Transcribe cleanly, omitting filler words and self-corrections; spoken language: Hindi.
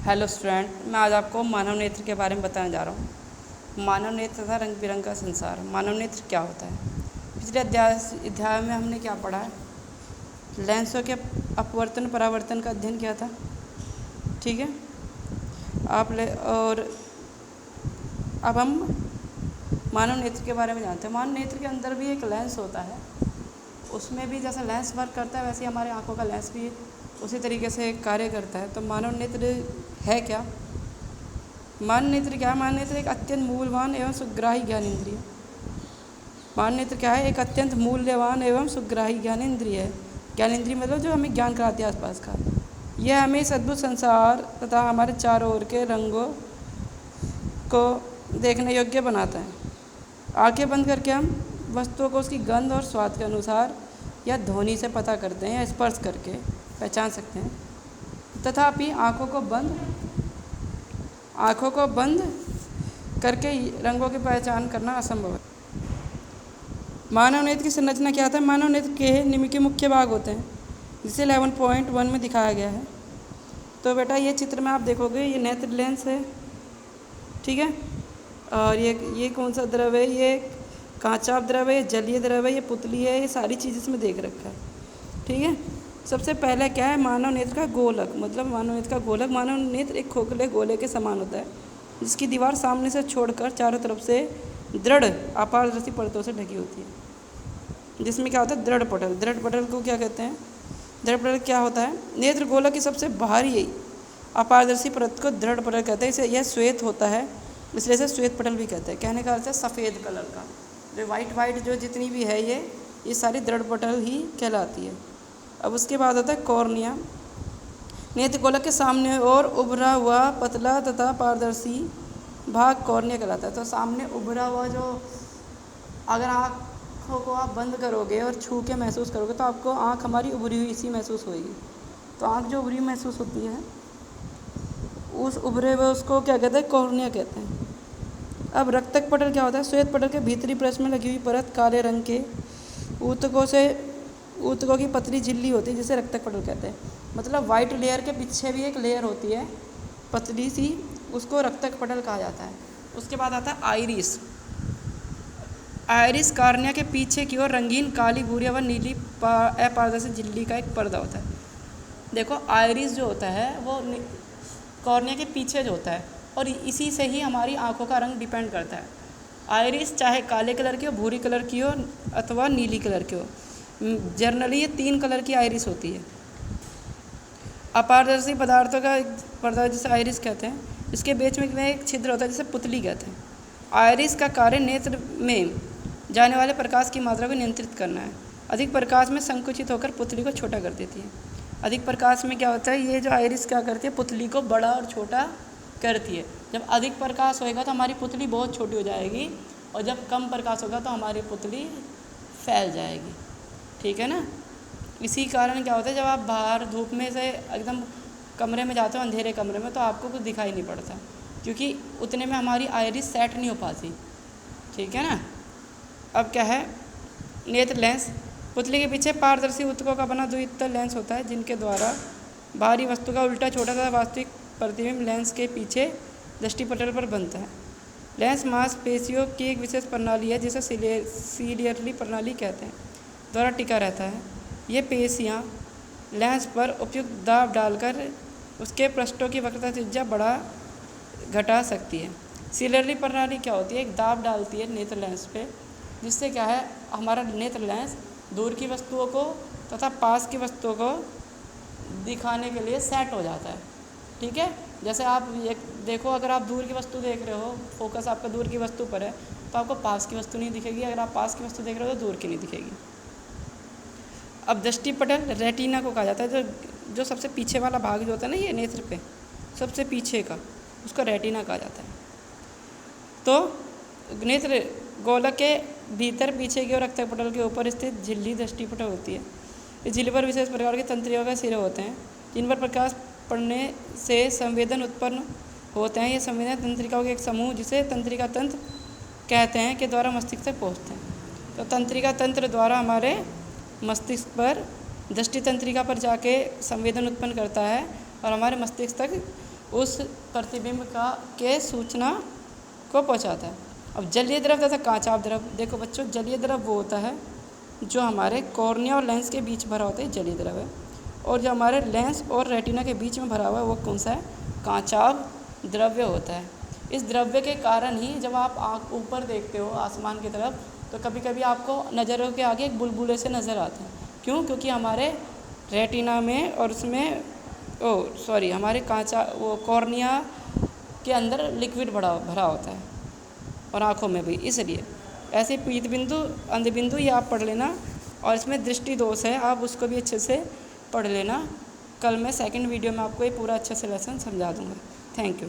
हेलो स्टूडेंट, मैं आज आपको मानव नेत्र के बारे में बताने जा रहा हूँ। मानव नेत्र तथा रंग बिरंग का संसार। मानव नेत्र क्या होता है? पिछले अध्याय में हमने क्या पढ़ा है? लेंसों के अपवर्तन परावर्तन का अध्ययन किया था। ठीक है, और अब हम मानव नेत्र के बारे में जानते हैं। मानव नेत्र के अंदर भी एक लेंस होता है, उसमें भी जैसा लेंस वर्क करता है वैसे ही हमारे आँखों का लेंस भी उसी तरीके से कार्य करता है। तो मानव नेत्र है क्या? मानव नेत्र क्या है? मानव नेत्र एक अत्यंत मूल्यवान एवं सुग्राही ज्ञानेंद्रिय। मानव नेत्र क्या है? एक अत्यंत मूल्यवान एवं सुग्राही ज्ञानेंद्रिय है। ज्ञानेंद्रिय मतलब जो हमें ज्ञान कराती है आसपास का। यह हमें इस अद्भुत संसार तथा हमारे चारों ओर के रंगों को देखने योग्य बनाता है। आंखें बंद करके हम वस्तुओं को उसकी गंध और स्वाद के अनुसार या ध्वनि से पता करते हैं या स्पर्श करके पहचान सकते हैं। तथापि आँखों को बंद करके रंगों की पहचान करना असंभव है। मानव नेत्र की संरचना क्या था? मानव नेत्र के निम्न के मुख्य भाग होते हैं, जिसे 11.1 में दिखाया गया है। तो बेटा ये चित्र में आप देखोगे, ये नेत्र लेंस है, ठीक है। और ये कौन सा द्रव है? ये कांचाप द्रव है, जलीय द्रव है, ये पुतली है, ये सारी चीज़ इसमें देख रखा है, ठीक है। सबसे पहले क्या है? मानव नेत्र का गोलक। मतलब मानव नेत्र का गोलक, मानव नेत्र एक खोखले गोले के समान होता है, जिसकी दीवार सामने से छोड़कर चारों तरफ से दृढ़ अपारदर्शी परतों से ढकी होती है, जिसमें क्या होता है? दृढ़ पटल। दृढ़ पटल को क्या कहते हैं? दृढ़ पटल क्या होता है? नेत्र गोलक की सबसे बाहरी अपारदर्शी परत को दृढ़ पटल कहते हैं। इसे यह श्वेत होता है, इसलिए इसे श्वेत पटल भी कहते हैं। कहने का अर्थ है सफ़ेद कलर का, जो वाइट जो जितनी भी है ये सारी दृढ़ पटल ही कहलाती है। अब उसके बाद होता है कॉर्निया। नेत्र गोलक के सामने और उभरा हुआ पतला तथा पारदर्शी भाग कॉर्निया कहलाता है। तो सामने उभरा हुआ जो, अगर आँखों को आप बंद करोगे और छू के महसूस करोगे तो आपको आँख हमारी उभरी हुई सी महसूस होगी। तो आँख जो उभरी महसूस होती है, उस उभरे हुए उसको क्या कहते हैं? कॉर्निया कहते हैं। अब रक्तक पटल क्या होता है? श्वेत पटल के भीतरी पृष्ठ में लगी हुई परत काले रंग के ऊतकों की पतली झिल्ली होती है, जिसे रक्तक पटल कहते हैं। मतलब वाइट लेयर के पीछे भी एक लेयर होती है पतली सी, उसको रक्तक पटल कहा जाता है। उसके बाद आता है आइरिस। आइरिस कॉर्निया के पीछे की ओर रंगीन काली, भूरी व नीली अपारदर्शी झिल्ली का एक पर्दा होता है। देखो, आइरिस जो होता है वो कॉर्निया के पीछे जो होता है, और इसी से ही हमारी आँखों का रंग डिपेंड करता है। आइरिस चाहे काले कलर की हो, भूरी कलर की हो अथवा नीली कलर की हो, जनरली ये 3 कलर की आइरिस होती है। अपारदर्शी पदार्थों का पर्दा जिसे आइरिस कहते हैं, इसके बीच में एक छिद्र होता है जिसे पुतली कहते हैं। आइरिस का कार्य नेत्र में जाने वाले प्रकाश की मात्रा को नियंत्रित करना है। अधिक प्रकाश में संकुचित होकर पुतली को छोटा कर देती है। अधिक प्रकाश में क्या होता है? ये जो आइरिस क्या करती है? पुतली को बड़ा और छोटा करती है। जब अधिक प्रकाश होएगा तो हमारी पुतली बहुत छोटी हो जाएगी, और जब कम प्रकाश होगा तो हमारी पुतली फैल जाएगी, ठीक है ना। इसी कारण क्या होता है, जब आप बाहर धूप में से एकदम कमरे में जाते हो, अंधेरे कमरे में, तो आपको कुछ दिखाई नहीं पड़ता, क्योंकि उतने में हमारी आइरिस सेट नहीं हो पाती, ठीक है ना। अब क्या है? नेत्र लेंस। पुतली के पीछे पारदर्शी ऊतकों का बना द्वितल लेंस होता है, जिनके द्वारा बाहरी वस्तु का उल्टा छोटा सा वास्तविक प्रतिबिंब लेंस के पीछे दृष्टिपटल पर बनता है। लेंस मांसपेशियों की एक विशेष प्रणाली है, जिसे सीलियरली प्रणाली कहते हैं, द्वारा टिका रहता है। ये पेशियाँ लेंस पर उपयुक्त दाब डालकर उसके पृष्ठों की वक्रता त्रिज्या बढ़ा घटा सकती है। सीलियरली प्रणाली क्या होती है? एक दाब डालती है नेत्र लेंस पे, जिससे क्या है, हमारा नेत्र लेंस दूर की वस्तुओं को तथा पास की वस्तुओं को दिखाने के लिए सेट हो जाता है, ठीक है। जैसे आप ये देखो, अगर आप दूर की वस्तु देख रहे हो, फोकस आपका दूर की वस्तु पर है, तो आपको पास की वस्तु नहीं दिखेगी। अगर आप पास की वस्तु देख रहे हो तो दूर की नहीं दिखेगी। अब दृष्टिपटल रेटिना को कहा जाता है। जो सबसे पीछे वाला भाग जो होता है ना, ये नेत्र पे सबसे पीछे का, उसको रेटिना कहा जाता है। तो नेत्र गोलक के भीतर पीछे की ओर रक्तक पटल के ऊपर स्थित झिल्ली दृष्टिपटल होती है। इस झिल्ली पर विशेष प्रकार के तंत्रियों के सिरे होते हैं, जिन पर प्रकाश पड़ने से संवेदन उत्पन्न होते हैं। ये संवेदन तंत्रिकाओं के एक समूह, जिसे तंत्रिका तंत्र कहते हैं, के द्वारा मस्तिष्क तक पहुँचते हैं। तो तंत्रिका तंत्र द्वारा हमारे मस्तिष्क पर, दृष्टि तंत्रिका पर जाके संवेदन उत्पन्न करता है और हमारे मस्तिष्क तक उस प्रतिबिंब के सूचना को पहुंचाता है। अब जलीय द्रव तथा कांचाभ द्रव, देखो बच्चों, जलीय द्रव वो होता है जो हमारे कॉर्निया और लेंस के बीच भरा होता है, जलीय द्रव है। और जो हमारे लेंस और रेटिना के बीच में भरा हुआ है वो कौन सा है? कांचाभ द्रव्य होता है। इस द्रव्य के कारण ही जब आप आँख ऊपर देखते हो आसमान की तरफ, तो कभी कभी आपको नज़रों के आगे एक बुलबुले से नज़र आते हैं। क्यों? क्योंकि हमारे रेटिना में और उसमें हमारे कॉर्निया के अंदर लिक्विड भरा होता है, और आँखों में भी। इसलिए ऐसे पीत बिंदु, अंध बिंदु, ये आप पढ़ लेना। और इसमें दृष्टि दोष है, आप उसको भी अच्छे से पढ़ लेना। कल मैं सेकंड वीडियो में आपको ये पूरा अच्छे से लेसन समझा दूँगा। Thank you.